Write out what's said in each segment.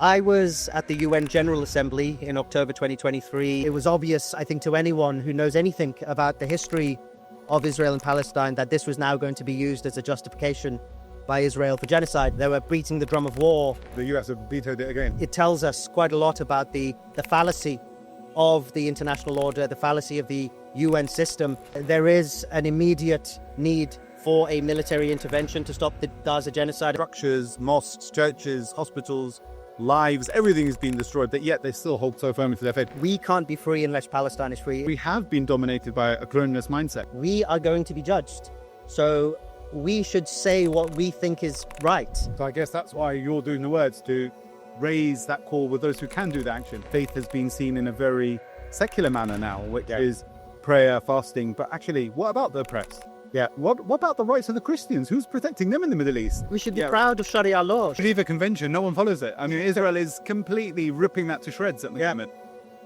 I was at the UN General Assembly in October 2023. It was obvious, I think, to anyone who knows anything about the history of Israel and Palestine that this was now going to be used as a justification by Israel for genocide. They were beating the drum of war. The US have vetoed it again. It tells us quite a lot about the fallacy of the international order, the fallacy of the UN system. There is an immediate need for a military intervention to stop the Gaza genocide. Structures, mosques, churches, hospitals, lives, everything is being destroyed, but yet they still hold so firmly to their faith. We can't be free unless Palestine is free. We have been dominated by a colonialist mindset. We are going to be judged. So we should say what we think is right. So I guess that's why you're doing the words, to raise that call with those who can do the action. Faith has been seen in a very secular manner now, which is prayer, fasting, but actually, what about the oppressed? Yeah. What about the rights of the Christians? Who's protecting them in the Middle East? We should be proud of Sharia law. Geneva Convention, no one follows it. I mean, Israel is completely ripping that to shreds at the moment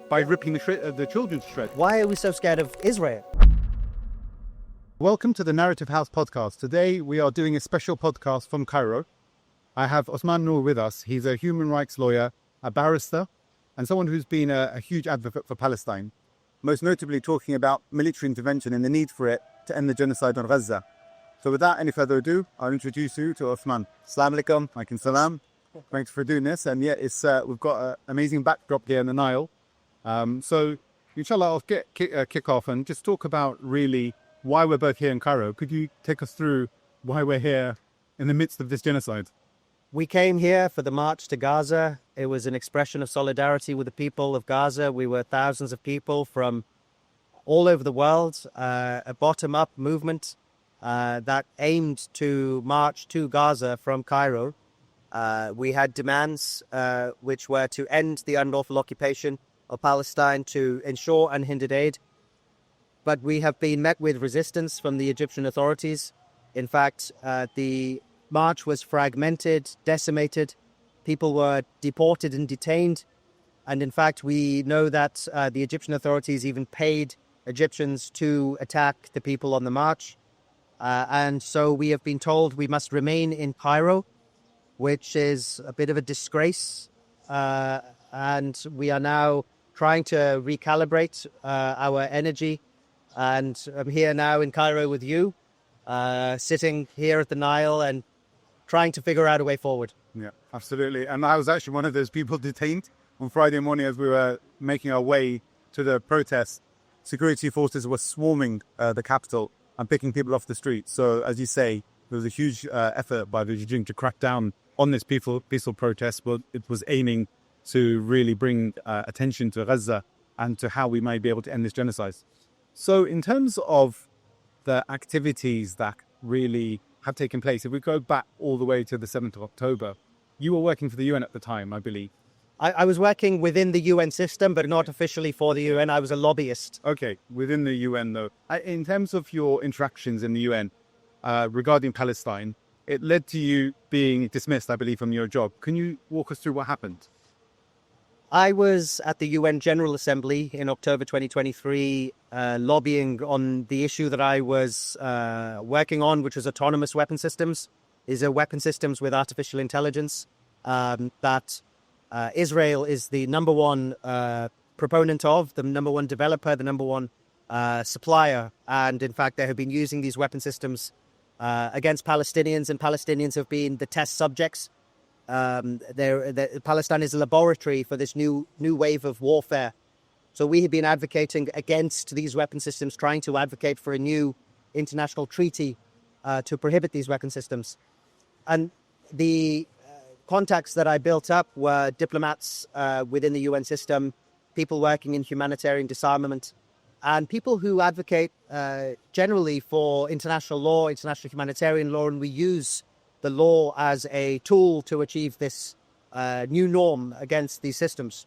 by ripping the children to shreds. Why are we so scared of Israel? Welcome to the Narrative House podcast. Today we are doing a special podcast from Cairo. I have Ousman Noor with us. He's a human rights lawyer, a barrister, and someone who's been a huge advocate for Palestine, most notably talking about military intervention and the need for it to end the genocide on Gaza. So without any further ado, I'll introduce you to Ousman. Assalamu alaikum. Alaikum salam. Thanks for doing this. And we've got an amazing backdrop here in the Nile. So inshallah, I'll kick off and just talk about really why we're both here in Cairo. Could you take us through why we're here in the midst of this genocide? We came here for the march to Gaza. It was an expression of solidarity with the people of Gaza. We were thousands of people from all over the world, a bottom-up movement that aimed to march to Gaza from Cairo. We had demands which were to end the unlawful occupation of Palestine, to ensure unhindered aid. But we have been met with resistance from the Egyptian authorities. In fact, the march was fragmented, decimated. People were deported and detained. And in fact, we know that the Egyptian authorities even paid Egyptians to attack the people on the march. And so we have been told we must remain in Cairo, which is a bit of a disgrace. And we are now trying to recalibrate our energy. And I'm here now in Cairo with you, sitting here at the Nile and trying to figure out a way forward. Yeah, absolutely. And I was actually one of those people detained on Friday morning as we were making our way to the protest. Security forces were swarming the capital and picking people off the streets. So, as you say, there was a huge effort by the regime to crack down on this peaceful protest, but it was aiming to really bring attention to Gaza and to how we might be able to end this genocide. So, in terms of the activities that really have taken place, if we go back all the way to the 7th of October, you were working for the UN at the time, I believe. I was working within the UN system, but not officially for the UN. I was a lobbyist. Okay, within the UN, though. In terms of your interactions in the UN regarding Palestine, it led to you being dismissed, I believe, from your job. Can you walk us through what happened? I was at the UN General Assembly in October 2023, lobbying on the issue that I was working on, which was autonomous weapon systems. These are weapon systems with artificial intelligence that Israel is the number one proponent of, the number one developer, the number one supplier. And in fact, they have been using these weapon systems against Palestinians, and Palestinians have been the test subjects. Palestine is a laboratory for this new wave of warfare. So we have been advocating against these weapon systems, trying to advocate for a new international treaty to prohibit these weapon systems. And the contacts that I built up were diplomats within the UN system, people working in humanitarian disarmament, and people who advocate generally for international law, international humanitarian law, and we use the law as a tool to achieve this new norm against these systems.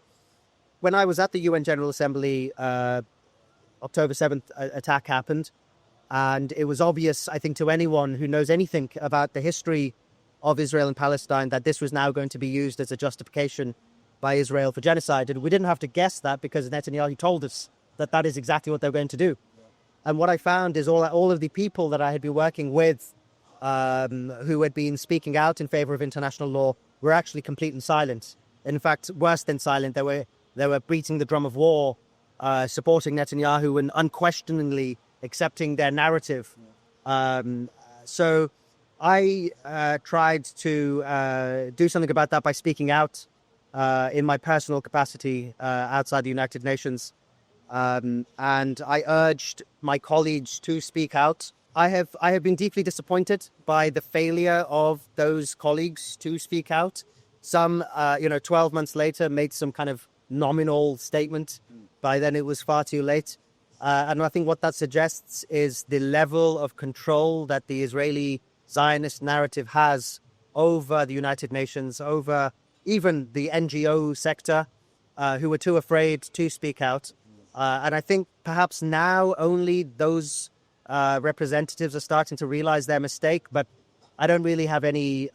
When I was at the UN General Assembly, October 7th attack happened, and it was obvious, I think, to anyone who knows anything about the history of Israel and Palestine that this was now going to be used as a justification by Israel for genocide. And we didn't have to guess that, because Netanyahu told us that that is exactly what they're going to do. And what I found is all of the people that I had been working with who had been speaking out in favor of international law were actually complete and silent. in fact, worse than silent. They were beating the drum of war, supporting Netanyahu and unquestioningly accepting their narrative. So I tried to do something about that by speaking out in my personal capacity outside the United Nations. And I urged my colleagues to speak out. I have been deeply disappointed by the failure of those colleagues to speak out. Some, 12 months later, made some kind of nominal statement. By then, it was far too late. And I think what that suggests is the level of control that the Israeli Zionist narrative has over the United Nations, over even the NGO sector, who were too afraid to speak out. And I think perhaps now only those representatives are starting to realize their mistake, but I don't really have any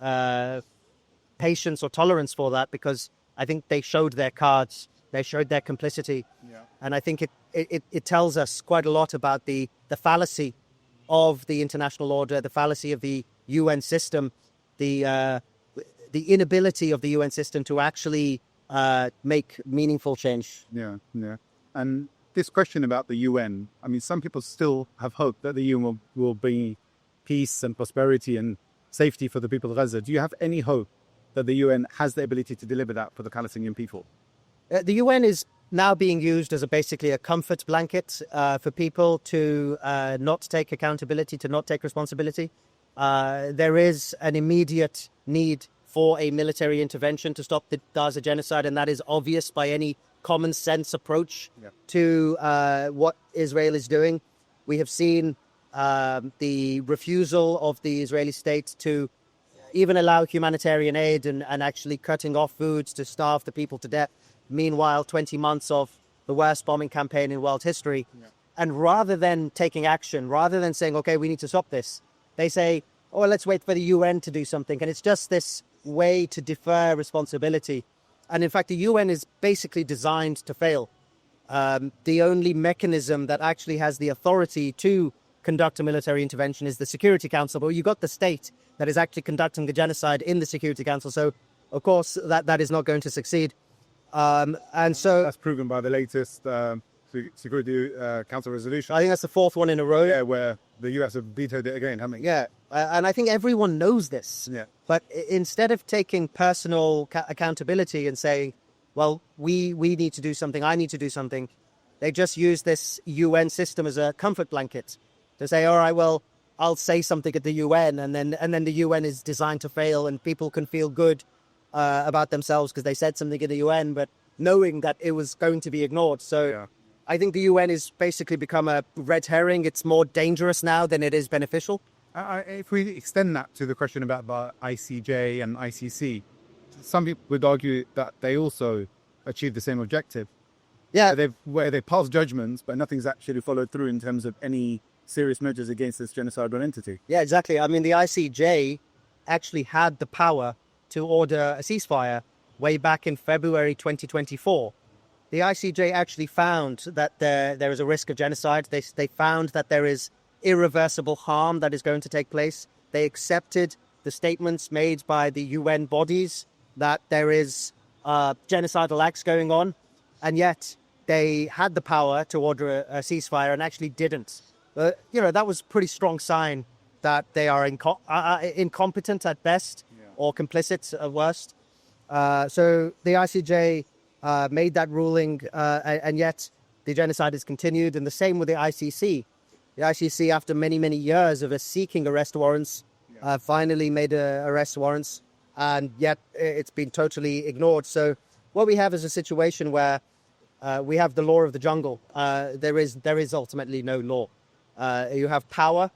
patience or tolerance for that, because I think they showed their cards, they showed their complicity. Yeah. And I think it tells us quite a lot about the fallacy of the international order, the fallacy of the UN system, the inability of the UN system to actually make meaningful change. Yeah, yeah. And this question about the UN, I mean, some people still have hope that the UN will bring peace and prosperity and safety for the people of Gaza. Do you have any hope that the UN has the ability to deliver that for the Palestinian people? The UN is now being used as basically a comfort blanket for people to not take accountability, to not take responsibility. There is an immediate need for a military intervention to stop the Gaza genocide, and that is obvious by any common sense approach to what Israel is doing. We have seen the refusal of the Israeli state to even allow humanitarian aid and actually cutting off foods to starve the people to death. Meanwhile, 20 months of the worst bombing campaign in world history. Yeah. And rather than taking action, rather than saying, okay, we need to stop this, they say, oh, let's wait for the UN to do something. And it's just this way to defer responsibility. And in fact, the UN is basically designed to fail. The only mechanism that actually has the authority to conduct a military intervention is the Security Council. But you've got the state that is actually conducting the genocide in the Security Council. So, of course, that is not going to succeed. And so that's proven by the latest Security Council resolution. I think that's the fourth one in a row. Yeah, where the US have vetoed it again, haven't they? Yeah, and I think everyone knows this. Yeah. But instead of taking personal accountability and saying, well, we need to do something, I need to do something, they just use this UN system as a comfort blanket to say, all right, well, I'll say something at the UN, and then the UN is designed to fail, and people can feel good about themselves because they said something in the UN, but knowing that it was going to be ignored. So yeah. I think the UN has basically become a red herring. It's more dangerous now than it is beneficial. If we extend that to the question about the ICJ and ICC, some people would argue that they also achieve the same objective. Yeah, where they pass judgments, but nothing's actually followed through in terms of any serious measures against this genocidal entity. Yeah, exactly. I mean, the ICJ actually had the power to order a ceasefire way back in February 2024. The ICJ actually found that there is a risk of genocide. They found that there is irreversible harm that is going to take place. They accepted the statements made by the UN bodies that there is genocidal acts going on, and yet they had the power to order a ceasefire and actually didn't. That was a pretty strong sign that they are incompetent at best, or complicit at worst. So the ICJ made that ruling, and yet the genocide is continued. And the same with the ICC. The ICC, after many, many years of seeking arrest warrants, finally made arrest warrants, and yet it's been totally ignored. So what we have is a situation where we have the law of the jungle. There is ultimately no law. You have power,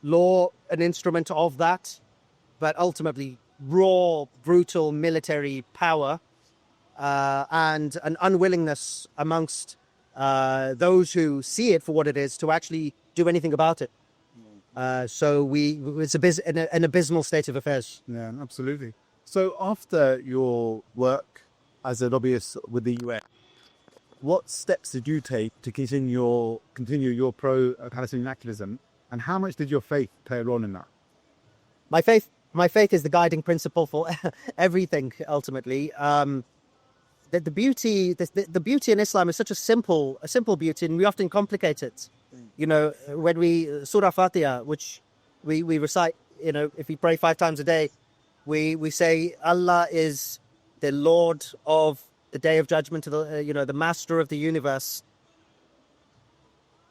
law, an instrument of that, but ultimately raw, brutal military power and an unwillingness amongst those who see it for what it is to actually do anything about it. So it's an abysmal state of affairs. Yeah, absolutely. So after your work as a lobbyist with the UN, what steps did you take to continue your pro-Palestinian activism, and how much did your faith play a role in that? My faith my faith is the guiding principle for everything. Ultimately, the beauty in Islam is such a simple beauty, and we often complicate it. You know, when we Surah Fatiha, which we recite, you know, if we pray 5 times a day, we say Allah is the Lord of the Day of Judgment, the Master of the universe.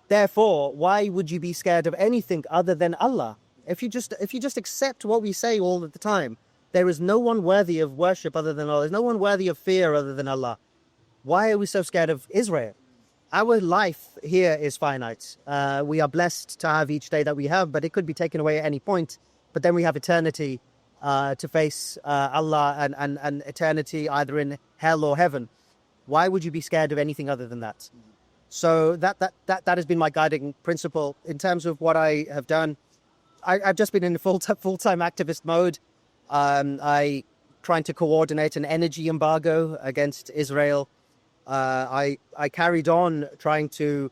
Therefore, why would you be scared of anything other than Allah? If you just accept what we say all of the time, there is no one worthy of worship other than Allah. There's no one worthy of fear other than Allah. Why are we so scared of Israel? Our life here is finite. We are blessed to have each day that we have, but it could be taken away at any point. But then we have eternity to face Allah and eternity either in hell or heaven. Why would you be scared of anything other than that? So that has been my guiding principle in terms of what I have done. I've just been in full-time activist mode. I trying to coordinate an energy embargo against Israel. I carried on trying to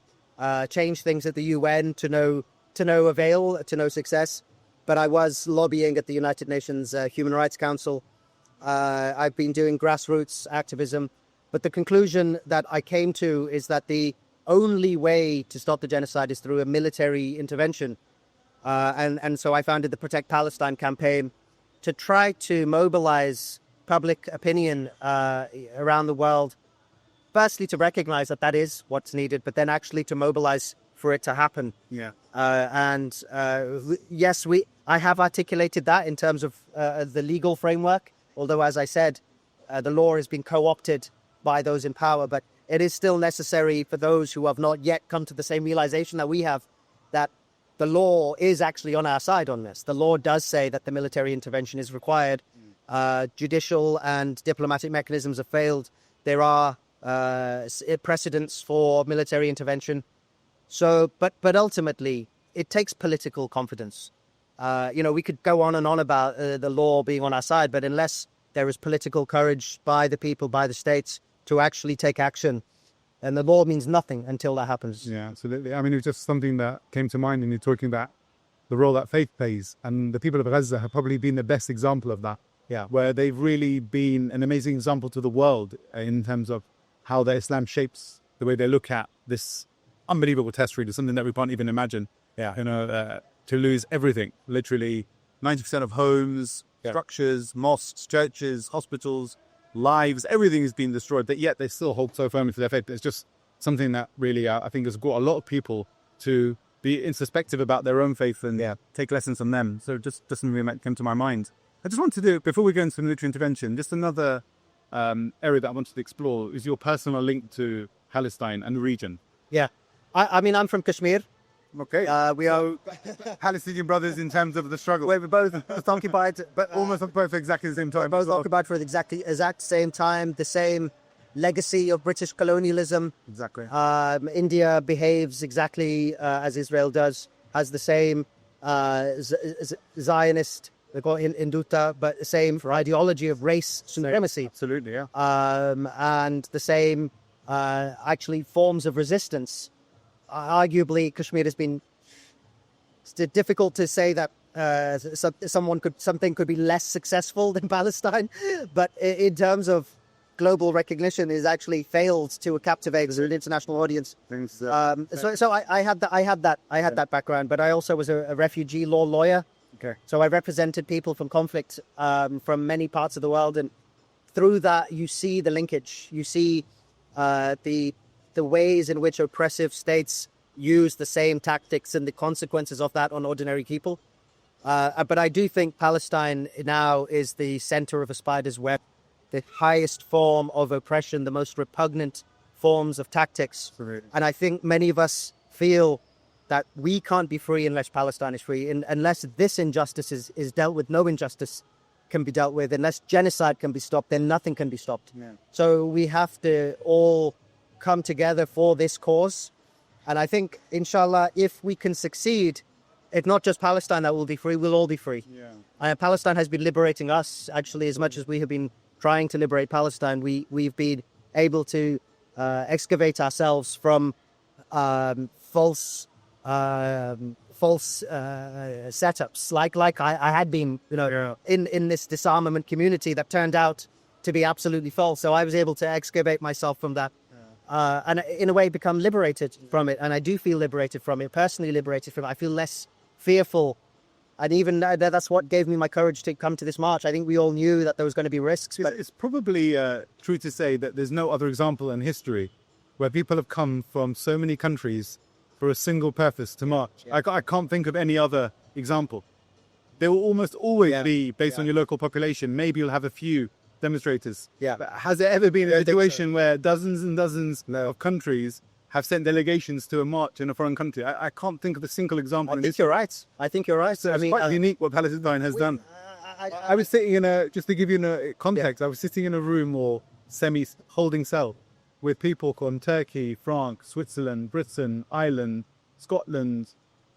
change things at the UN to no avail, to no success. But I was lobbying at the United Nations Human Rights Council. I've been doing grassroots activism. But the conclusion that I came to is that the only way to stop the genocide is through a military intervention. And so I founded the Protect Palestine campaign to try to mobilize public opinion around the world. Firstly, to recognize that is what's needed, but then actually to mobilize for it to happen. Yeah. Yes, I have articulated that in terms of the legal framework, although, as I said, the law has been co-opted by those in power, but it is still necessary for those who have not yet come to the same realization that we have, that the law is actually on our side on this. The law does say that the military intervention is required. Judicial and diplomatic mechanisms have failed. There are precedents for military intervention. So, but ultimately, it takes political confidence. We could go on and on about the law being on our side, but unless there is political courage by the people, by the states, to actually take action, and the law means nothing until that happens. Yeah, absolutely. I mean, it was just something that came to mind when you're talking about the role that faith plays, and the people of Gaza have probably been the best example of that. Yeah, where they've really been an amazing example to the world in terms of how their Islam shapes the way they look at this unbelievable test, really, something that we can't even imagine. Yeah, to lose everything, literally 90% of homes, structures, mosques, churches, hospitals, lives, everything has been destroyed, but yet they still hold so firmly to their faith. It's just something that really, I think, has got a lot of people to be introspective about their own faith and take lessons from them. So just doesn't really come to my mind. I just want to do, before we go into military intervention, just another area that I wanted to explore is your personal link to Palestine and the region. Yeah. I mean, I'm from Kashmir. Okay. We are Palestinian brothers in terms of the struggle. We're both occupied, but almost occupied for exactly the same time. Both occupied for the exact same time, the same legacy of British colonialism. Exactly. India behaves exactly as Israel does, has the same Zionist, they call it Hinduta, but the same for ideology of race supremacy. Absolutely, yeah. And the same actually forms of resistance. Arguably, Kashmir has been difficult to say that something could be less successal than Palestine, but in terms of global recognition, it has actually failed to captivate an international audience. So I had that background, but I also was a refugee law lawyer. Okay. So I represented people from conflict from many parts of the world, and through that you see the linkage. You see the ways in which oppressive states use the same tactics and the consequences of that on ordinary people. But I do think Palestine now is the center of a spider's web, the highest form of oppression, the most repugnant forms of tactics. Absolutely. And I think many of us feel that we can't be free unless Palestine is free, unless this injustice is dealt with, no injustice can be dealt with. Unless genocide can be stopped, then nothing can be stopped. Yeah. So we have to all come together for this cause. And I think, inshallah, if we can succeed, it's not just Palestine that will be free, we'll all be free. Yeah. Palestine has been liberating us, actually, as much as we have been trying to liberate Palestine. We've been able to excavate ourselves from false false setups, like I had been, in this disarmament community that turned out to be absolutely false. So I was able to excavate myself from that, and in a way become liberated from it. And I do feel liberated from it, personally liberated from it. I feel less fearful. And even that's what gave me my courage to come to this march. I think we all knew that there was going to be risks. But it's probably true to say that there's no other example in history where people have come from so many countries for a single purpose to march. Yeah. I can't think of any other example. There will almost always be, based on your local population, maybe you'll have a few demonstrators. Yeah. But has there ever been a situation where dozens and dozens of countries have sent delegations to a march in a foreign country? I can't think of a single example. I think you're right. I think you're right. So it's quite unique what Palestine has done. I was sitting in just to give you a context, I was sitting in a room or semi-holding cell with people from Turkey, France, Switzerland, Britain, Ireland, Scotland,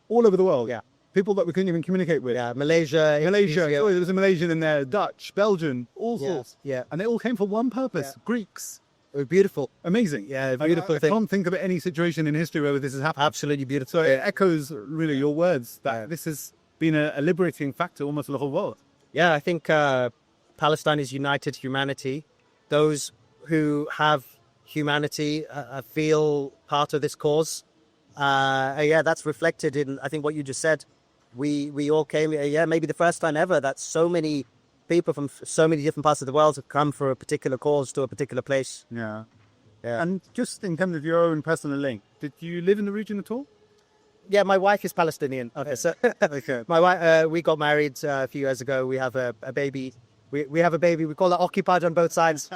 all over the world. Yeah. People that we couldn't even communicate with. Yeah, Malaysia. Oh, there was a Malaysian in there, Dutch, Belgian, all sorts. Yeah. And they all came for one purpose, Greeks. It was beautiful. Amazing. Yeah, beautiful thing. I can't think of any situation in history where this has happened. Absolutely beautiful. So it echoes really your words that this has been a liberating factor almost for the whole world. Yeah, I think Palestine is united humanity. Those who have humanity feel part of this cause. That's reflected in, I think, what you just said. We all came, maybe the first time ever that so many people from so many different parts of the world have come for a particular cause to a particular place. Yeah. And just in terms of your own personal link, did you live in the region at all? Yeah, my wife is Palestinian. Okay, so my wife, we got married a few years ago. We have a baby. We have a baby. We call it occupied on both sides.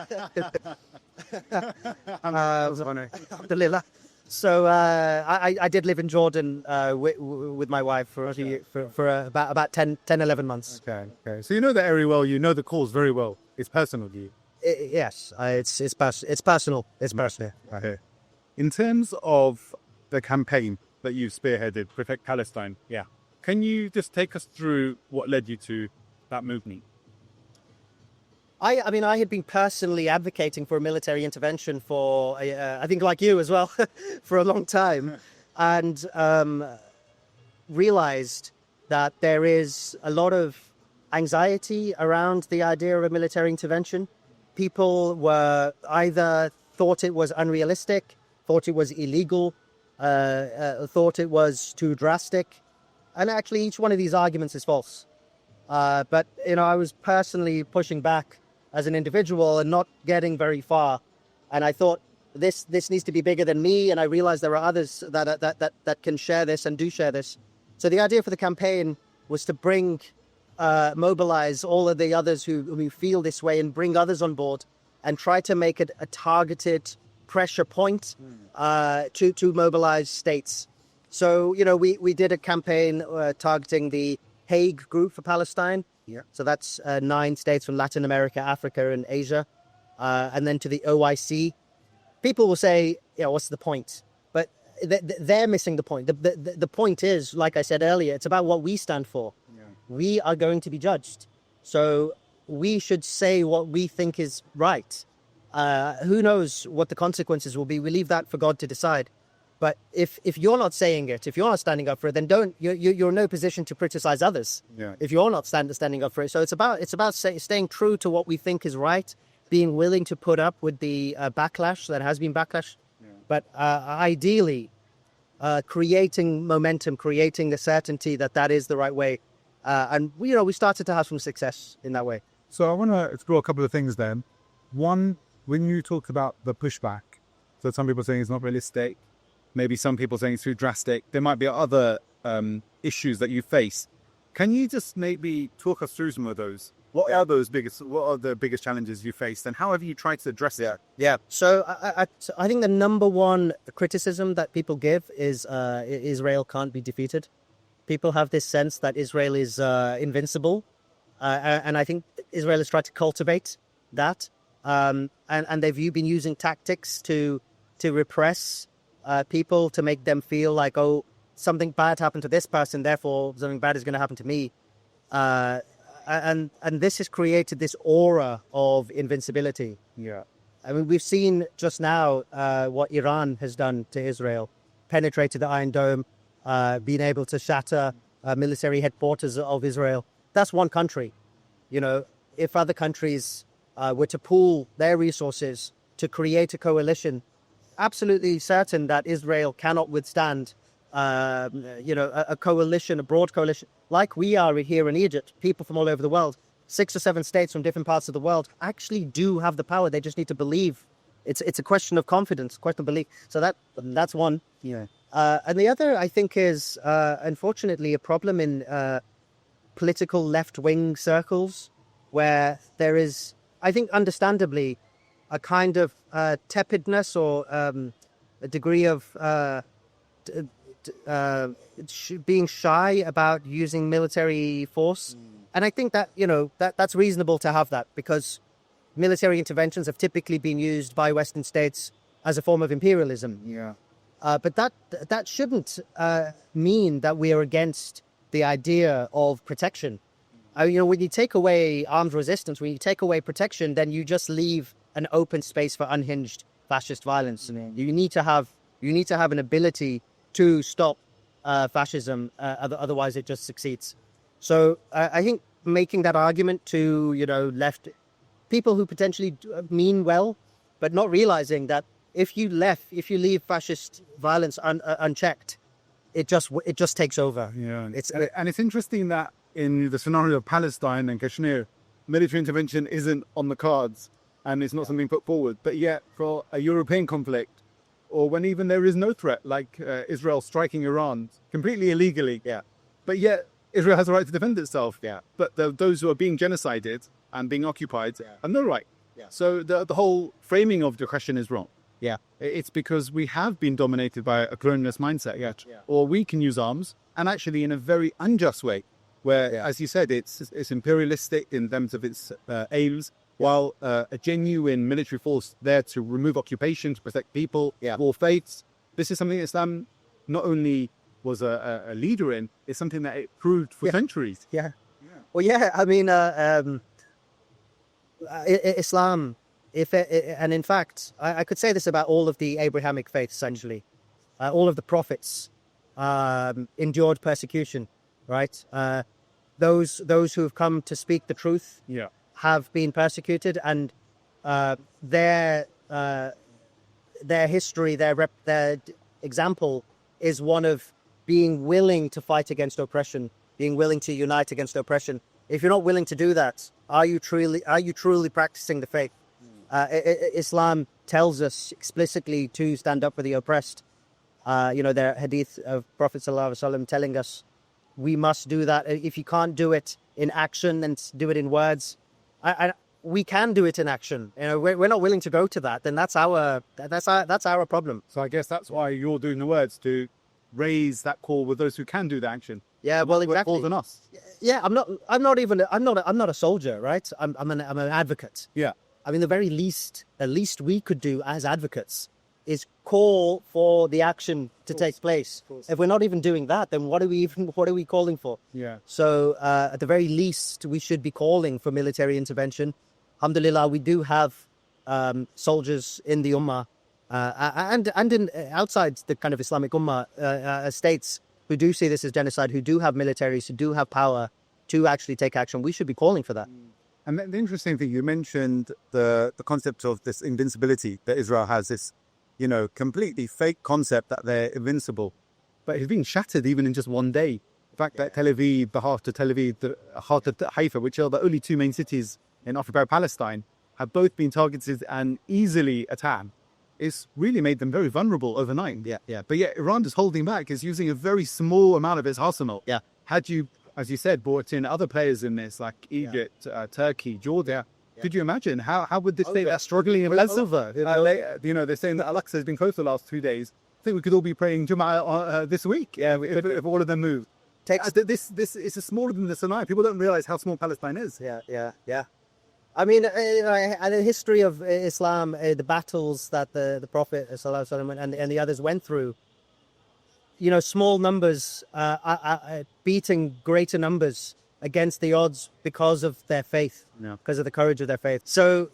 Alhamdulillah. So I did live in Jordan with my wife for about 10, 11 months. Okay. So you know the area well. You know the cause very well. It's personal to you. Yes, it's personal. It's personal. Okay. In terms of the campaign that you've spearheaded, Protect Palestine. Yeah. Can you just take us through what led you to that movement? I mean, I had been personally advocating for a military intervention for, I think like you as well, for a long time, and realized that there is a lot of anxiety around the idea of a military intervention. People were either thought it was unrealistic, thought it was illegal, thought it was too drastic. And actually, each one of these arguments is false. But, I was personally pushing back as an individual and not getting very far. And I thought this needs to be bigger than me. And I realized there are others that can share this and do share this. So the idea for the campaign was to mobilize all of the others who feel this way and bring others on board and try to make it a targeted pressure point to mobilize states. So, we did a campaign targeting the Hague Group for Palestine. Yeah. So that's 9 states from Latin America, Africa, and Asia. And then to the OIC. People will say, what's the point? But they're missing the point. The point is, like I said earlier, it's about what we stand for. Yeah. We are going to be judged. So we should say what we think is right. Who knows what the consequences will be? We leave that for God to decide. But if you're not saying it, if you're not standing up for it, then you're in no position to criticize others. Yeah. If you're not standing up for it, so it's about staying true to what we think is right, being willing to put up with the backlash that has been backlash, but ideally creating momentum, creating the certainty that is the right way, and we started to have some success in that way. So I want to explore a couple of things then. One, when you talk about the pushback, so some people saying it's not realistic. Maybe some people saying it's too drastic. There might be other issues that you face. Can you just maybe talk us through some of those? What are the biggest challenges you faced, and how have you tried to address it? Yeah. So I think the number one criticism that people give is Israel can't be defeated. People have this sense that Israel is invincible, and I think Israel has tried to cultivate that, and they've been using tactics to repress people, to make them feel like, something bad happened to this person, therefore something bad is going to happen to me. And this has created this aura of invincibility. Yeah. I mean, we've seen just now what Iran has done to Israel, penetrated the Iron Dome, been able to shatter military headquarters of Israel. That's one country. You know, if other countries were to pool their resources to create a coalition, absolutely certain that Israel cannot withstand, a coalition, a broad coalition, like we are here in Egypt. People from all over the world, 6 or 7 states from different parts of the world, actually do have the power. They just need to believe. It's a question of confidence, question of belief. So that's one. Yeah. And the other, I think, is unfortunately a problem in political left-wing circles, where there is, I think, understandably, a kind of tepidness or a degree of being shy about using military force. And I think that, that's reasonable to have that, because military interventions have typically been used by Western states as a form of imperialism. Yeah. But that shouldn't mean that we are against the idea of protection. When you take away armed resistance, when you take away protection, then you just leave an open space for unhinged fascist violence. You need to have an ability to stop fascism. Otherwise, it just succeeds. So I think making that argument to left people who potentially mean well, but not realizing that if you leave fascist violence unchecked, it just takes over. Yeah, it's interesting that in the scenario of Palestine and Kashmir, military intervention isn't on the cards and it's not something put forward. But yet, for a European conflict, or when even there is no threat, like Israel striking Iran completely illegally, but yet Israel has a right to defend itself. But those who are being genocided and being occupied have no right. So the whole framing of the question is wrong. It's because we have been dominated by a colonialist mindset, or we can use arms, and actually in a very unjust way, where, as you said, it's imperialistic in terms of its aims, while a genuine military force there to remove occupation, to protect people, all faiths. This is something Islam not only was a leader in, it's something that it proved for centuries. Well, I mean, Islam, and in fact, I could say this about all of the Abrahamic faiths, essentially. All of the prophets endured persecution, right? Those who have come to speak the truth have been persecuted, and their history, their example is one of being willing to fight against oppression, being willing to unite against oppression. If you're not willing to do that, are you truly practicing the faith? Islam tells us explicitly to stand up for the oppressed. There hadith of Prophet ﷺ telling us we must do that. If you can't do it in action, then do it in words. We can do it in action. We're not willing to go to that. Then that's our problem. So I guess that's why you're doing the words, to raise that call with those who can do the action. Yeah, well, exactly. More than us. Yeah, I'm not a soldier, right? I'm an advocate. Yeah. I mean, the least we could do as advocates is call for the action to take place. If we're not even doing that, then what are we calling for? Yeah. So at the very least, we should be calling for military intervention. Alhamdulillah, we do have soldiers in the Ummah and in outside the kind of Islamic Ummah states who do see this as genocide, who do have militaries, who do have power to actually take action. We should be calling for that. And the interesting thing, you mentioned the concept of this invincibility that Israel has, this, completely fake concept that they're invincible. But it's been shattered even in just one day. The fact that Tel Aviv, the heart of Tel Aviv, the heart of Haifa, which are the only 2 main cities in occupied Palestine, have both been targeted and easily attacked. It's really made them very vulnerable overnight. But yet Iran is holding back, is using a very small amount of its arsenal. Had you, as you said, brought in other players in this, like Egypt, Turkey, Jordan, could you imagine how would this state that's struggling in Gaza? They're saying that Al-Aqsa has been closed the last 2 days. I think we could all be praying Jum'ah this week if all of them move. This is smaller than the Sinai. People don't realize how small Palestine is. Yeah. I mean, the history of Islam, the battles that the Prophet ﷺ and the others went through, small numbers beating greater numbers against the odds because of their faith, because of the courage of their faith. So,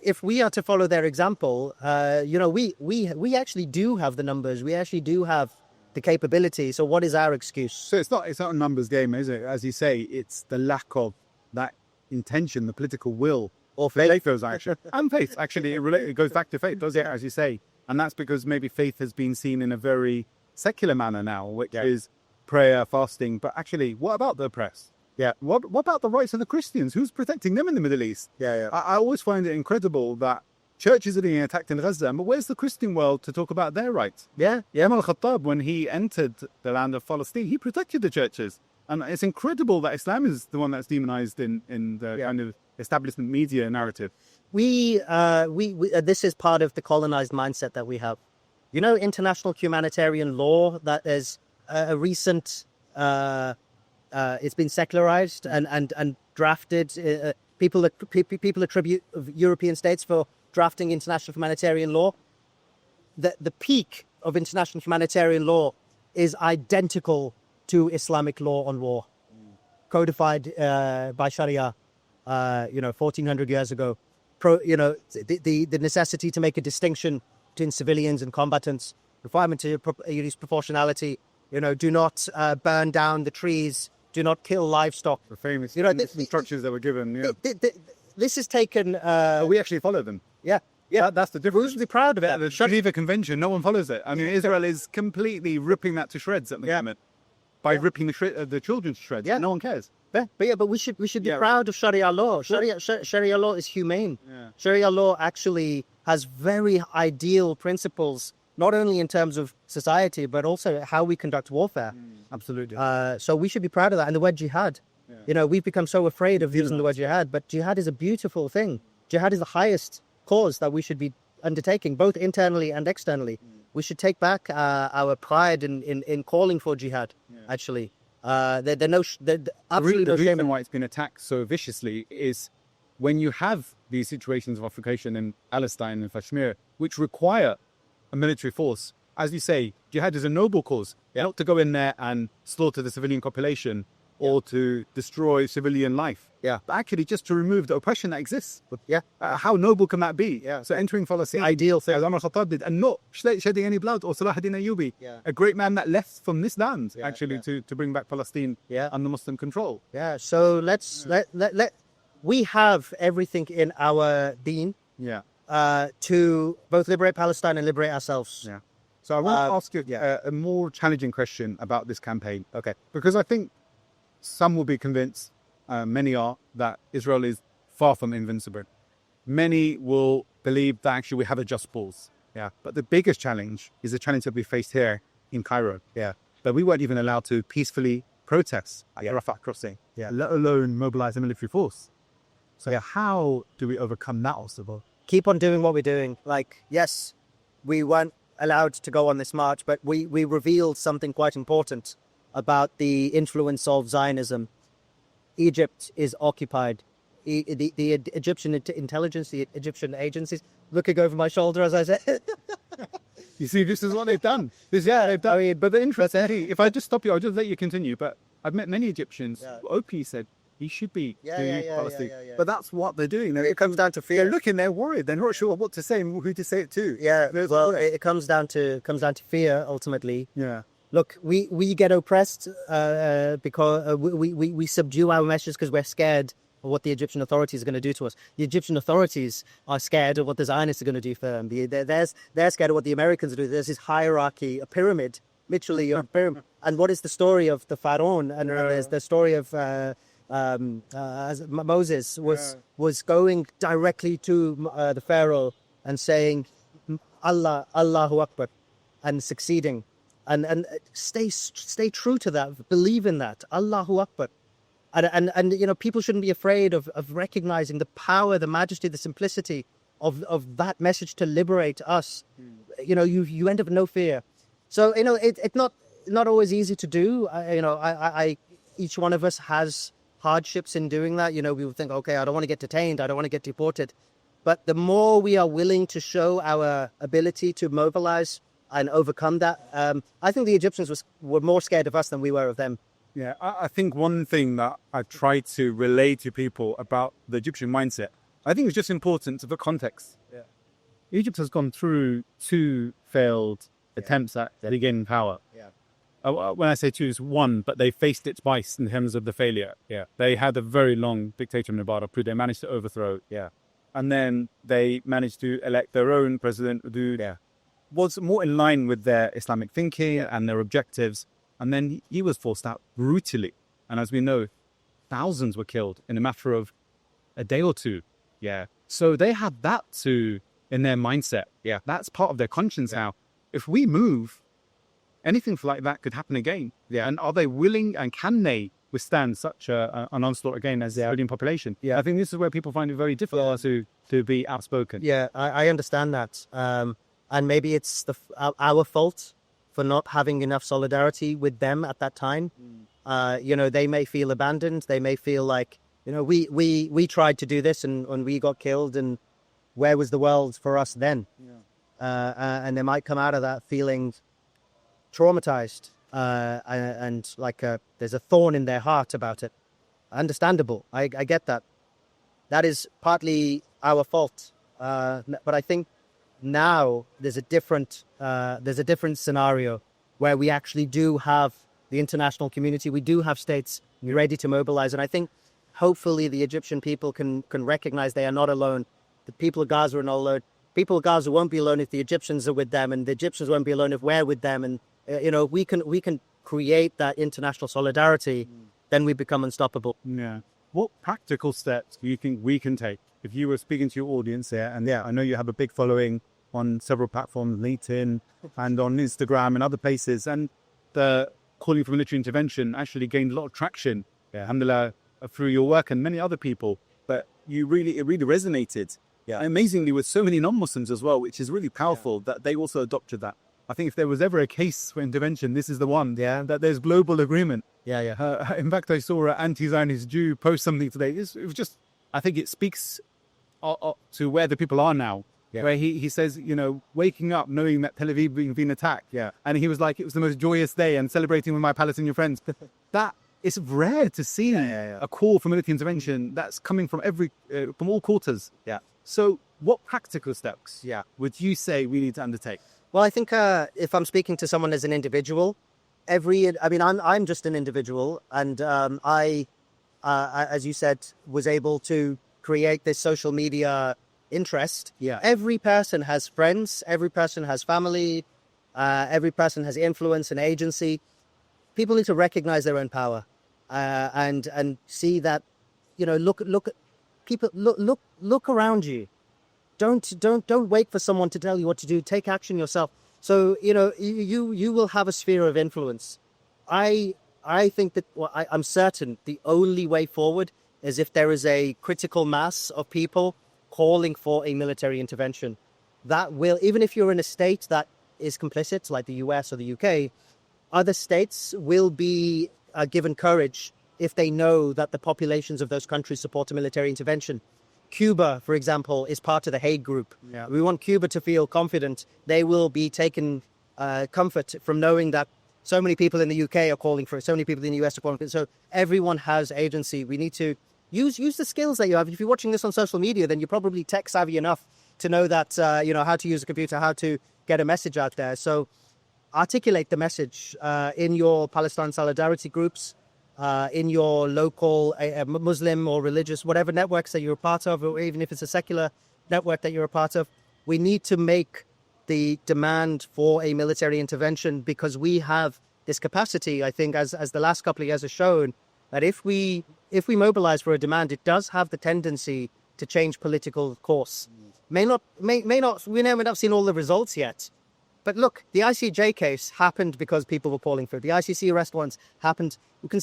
if we are to follow their example, we actually do have the numbers. We actually do have the capability. So what is our excuse? So it's not a numbers game, is it? As you say, it's the lack of that intention, the political will, or faith goes action. And faith, actually, it goes back to faith, does it? As you say. And that's because maybe faith has been seen in a very secular manner now, which is prayer, fasting. But actually, what about the oppressed? Yeah. What about the rights of the Christians? Who's protecting them in the Middle East? I always find it incredible that churches are being attacked in Gaza, but where's the Christian world to talk about their rights? Yeah. Umar al-Khattab, when he entered the land of Palestine, he protected the churches. And it's incredible that Islam is the one that's demonized in the kind of establishment media narrative. We this is part of the colonized mindset that we have. You know, international humanitarian law, that is a recent, it's been secularized and drafted. People attribute European states for drafting international humanitarian law. The peak of international humanitarian law is identical to Islamic law on war, codified by Sharia, 1400 years ago. The necessity to make a distinction between civilians and combatants, requirement to use proportionality, do not burn down the trees, do not kill livestock. The famous structures that were given. This is taken. We actually follow them. Yeah. That's the difference. We're proud of it. The Geneva Convention, no one follows it. I mean, Israel is completely ripping that to shreds at the moment by ripping the children to shreds. No one cares. But we should be proud of Sharia law. Sharia law is humane. Sharia law actually has very ideal principles, not only in terms of society, but also how we conduct warfare. Absolutely. So we should be proud of that. And the word jihad, we've become so afraid of using the word jihad, but jihad is a beautiful thing. Jihad is the highest cause that we should be undertaking, both internally and externally. We should take back our pride in calling for jihad, actually. The reason why it's been attacked so viciously is when you have these situations of occupation in Palestine and Kashmir, which require a military force. As you say, jihad is a noble cause, not to go in there and slaughter the civilian population or to destroy civilian life. But actually just to remove the oppression that exists. How noble can that be? So entering Palestine, ideal, as Omer Hussain did, and not shedding any blood, or Salah ad-Din Ayyubi, a great man that left from this land, to bring back Palestine under Muslim control. So we have everything in our deen to both liberate Palestine and liberate ourselves. So I want to ask you a more challenging question about this campaign. Okay. Because I think some will be convinced, many are, that Israel is far from invincible. Many will believe that actually we have a just cause. But the biggest challenge is the challenge that we faced here in Cairo. But we weren't even allowed to peacefully protest at Rafah crossing, let alone mobilize a military force. So how do we overcome that obstacle? Keep on doing what we're doing. Yes, we weren't allowed to go on this march, but we revealed something quite important about the influence of Zionism. Egypt is occupied. The Egyptian intelligence, the Egyptian agencies, looking over my shoulder as I said. You see, this is what they've done. They've done. I mean, but the interest, if I just stop you, I'll just let you continue. But I've met many Egyptians. OP said he should be doing policy. But that's what they're doing. It comes down to fear. They're looking, they're worried. They're not sure what to say and who to say it to. It comes down to fear ultimately. Look, we get oppressed because we subdue our messages because we're scared of what the Egyptian authorities are going to do to us. The Egyptian authorities are scared of what the Zionists are going to do for them. They're scared of what the Americans do. There's this hierarchy, a pyramid, literally a pyramid. And what is the story of the Pharaoh? And there's the story of Moses was going directly to the Pharaoh and saying, Allahu Akbar, and succeeding. And stay true to that. Believe in that. Allahu Akbar. And people shouldn't be afraid of recognizing the power, the majesty, the simplicity of that message to liberate us. You end up with no fear. So it's not always easy to do. Each one of us has hardships in doing that. We will think, okay, I don't want to get detained, I don't want to get deported. But the more we are willing to show our ability to mobilize and overcome that, I think the Egyptians were more scared of us than we were of them. I think one thing that I try to relay to people about the Egyptian mindset, I think it's just important to the context. Egypt has gone through 2 failed attempts at regaining power. when I say two, it's one, but they faced it twice in terms of the failure. Yeah, they had a very long dictator in Mubarak, who they managed to overthrow. Yeah, and then they managed to elect their own president, who was more in line with their Islamic thinking and their objectives. And then he was forced out brutally. And as we know, thousands were killed in a matter of a day or two. Yeah. So they had that too in their mindset. Yeah. That's part of their conscience now. If we move, anything like that could happen again. Yeah. And are they willing and can they withstand such an onslaught again as their Indian population? Yeah. I think this is where people find it very difficult to be outspoken. Yeah, I understand that. And maybe it's our fault for not having enough solidarity with them at that time. They may feel abandoned. They may feel like, we tried to do this and we got killed, and where was the world for us then? And they might come out of that feeling traumatized and like there's a thorn in their heart about it. Understandable. I get that. That is partly our fault. But I think now there's a different scenario where we actually do have the international community. We do have states ready to mobilize. And I think hopefully the Egyptian people can recognize they are not alone. The people of Gaza are not alone. People of Gaza won't be alone if the Egyptians are with them, and the Egyptians won't be alone if we're with them. And, we can create that international solidarity, then we become unstoppable. Yeah. What practical steps do you think we can take? If you were speaking to your audience here, and I know you have a big following on several platforms, LinkedIn and on Instagram and other places, and the calling for military intervention actually gained a lot of traction, alhamdulillah, through your work and many other people. But it really resonated, amazingly, with so many non-Muslims as well, which is really powerful that they also adopted that. I think if there was ever a case for intervention, this is the one, that there's global agreement. In fact, I saw an anti-Zionist Jew post something today. It was just, I think it speaks to where the people are now, where he says, waking up knowing that Tel Aviv is being attacked. And he was like, it was the most joyous day and celebrating with my Palestinian friends. That is rare to see a call for military intervention that's coming from from all quarters. So what practical steps would you say we need to undertake? Well, I think if I'm speaking to someone as an individual, I'm just an individual, and I, as you said, was able to create this social media interest. Every person has friends, every person has family, every person has influence and agency. People need to recognize their own power and see that, look around you. Don't wait for someone to tell you what to do. Take action yourself. So, you will have a sphere of influence. I think that, I'm certain the only way forward is if there is a critical mass of people calling for a military intervention. That will, even if you're in a state that is complicit, like the US or the UK, other states will be given courage if they know that the populations of those countries support a military intervention. Cuba, for example, is part of the Hague Group. We want Cuba to feel confident. They will be taken comfort from knowing that so many people in the UK are calling for it, so many people in the US are calling for it. So everyone has agency. We need to use the skills that you have. If you're watching this on social media, then you're probably tech savvy enough to know that, how to use a computer, how to get a message out there. So articulate the message in your Palestine solidarity groups, in your local Muslim or religious, whatever networks that you're a part of, or even if it's a secular network that you're a part of. We need to make the demand for a military intervention, because we have this capacity, I think, as the last couple of years have shown, that if we mobilize for a demand, it does have the tendency to change political course. We may not have seen all the results yet. But look, the ICJ case happened because people were calling for it. The ICC arrest warrants happened. We can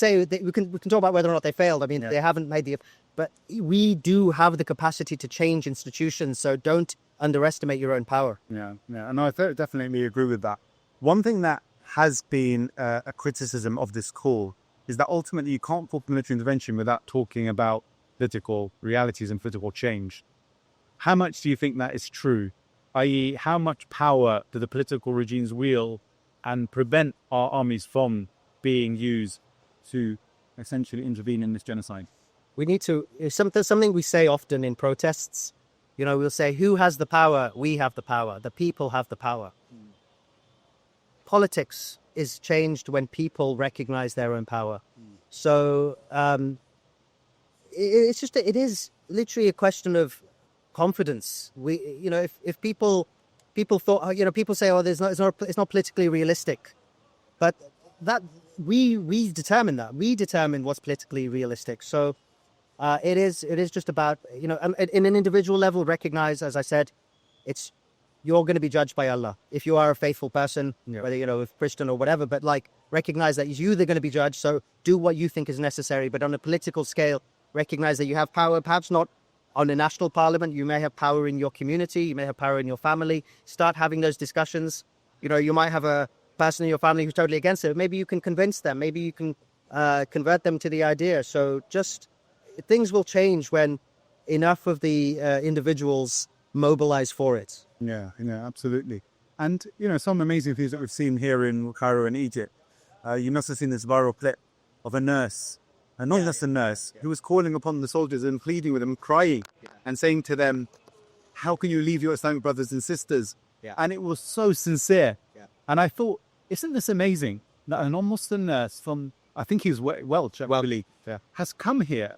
talk about whether or not they failed. I mean, they haven't made but we do have the capacity to change institutions. So don't underestimate your own power. And I definitely agree with that. One thing that has been a criticism of this call is that ultimately you can't call for military intervention without talking about political realities and political change. How much do you think that is true? I.e., how much power do the political regimes wield and prevent our armies from being used to essentially intervene in this genocide? We need to, something we say often in protests, we'll say, who has the power? We have the power. The people have the power. Politics is changed when people recognize their own power. So it is literally a question of confidence. If people thought, people say, oh, it's not politically realistic, but that we determine that. We determine what's politically realistic. So it is just about, in an individual level, recognize, as I said, you're going to be judged by Allah. If you are a faithful person, whether, if Christian or whatever, but recognize that they're going to be judged. So do what you think is necessary. But on a political scale, recognize that you have power, perhaps not on a national parliament. You may have power in your community. You may have power in your family. Start having those discussions. You might have a person in your family who's totally against it. Maybe you can convince them. Maybe you can convert them to the idea. So things will change when enough of the individuals mobilize for it. Yeah, absolutely. And, some amazing things that we've seen here in Cairo and Egypt. You must have seen this viral clip of a nurse, and not just a nurse, who was calling upon the soldiers and pleading with them, crying and saying to them, how can you leave your Islamic brothers and sisters? And it was so sincere. And I thought, isn't this amazing that a non-Muslim nurse from, I think he was Welsh, I believe, has come here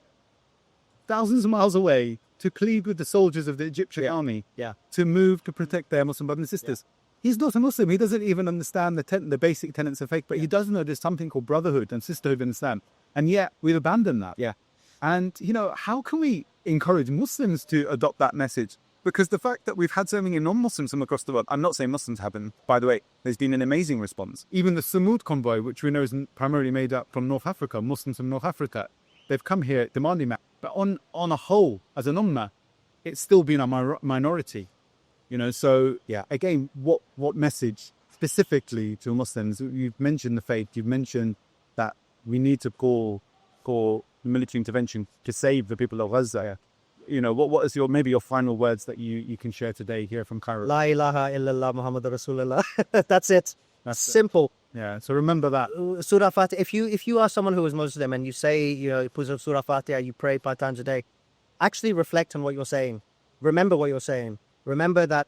thousands of miles away to plead with the soldiers of the Egyptian army to move to protect their Muslim brothers and sisters. He's not a Muslim. He doesn't even understand the basic tenets of faith, but he does know there's something called brotherhood and sisterhood in Islam. And yet we've abandoned that. And, how can we encourage Muslims to adopt that message? Because the fact that we've had so many non-Muslims from across the world, I'm not saying Muslims haven't, by the way, there's been an amazing response. Even the Samud convoy, which we know is primarily made up from North Africa, Muslims from North Africa, they've come here demanding that. But on a whole, as an ummah, it's still been a minority. So again, what message specifically to Muslims? You've mentioned the faith. You've mentioned that we need to call for military intervention to save the people of Gaza. What is your final words that you can share today here from Cairo? La ilaha illallah Muhammadur Rasulullah. That's it. That's simple. Yeah. So remember that. Surah Fatiha. If you are someone who is Muslim and you say, Surah Fatiha, you pray 5 times a day, actually reflect on what you're saying. Remember what you're saying. Remember that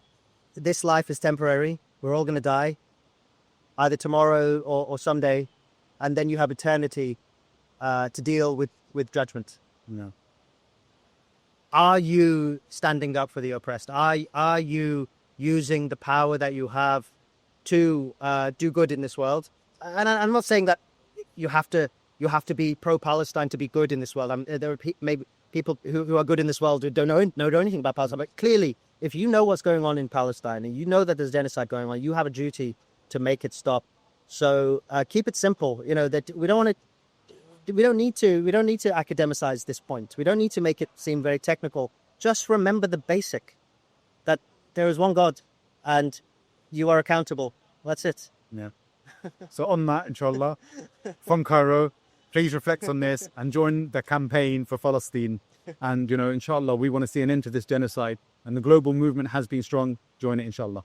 this life is temporary. We're all going to die, either tomorrow or someday, and then you have eternity to deal with judgment. No. Are you standing up for the oppressed? Are you using the power that you have to do good in this world? And I'm not saying that you have to be pro-Palestine to be good in this world. There are maybe people who are good in this world who don't know anything about Palestine. But clearly, if you know what's going on in Palestine and you know that there's genocide going on, you have a duty to make it stop. So keep it simple. That we don't need to academicize this point. We don't need to make it seem very technical. Just remember the basic, that there is one God and you are accountable. That's it. Yeah. So on that, inshallah, from Cairo, please reflect on this and join the campaign for Palestine. And, inshallah, we want to see an end to this genocide. And the global movement has been strong. Join it, inshallah.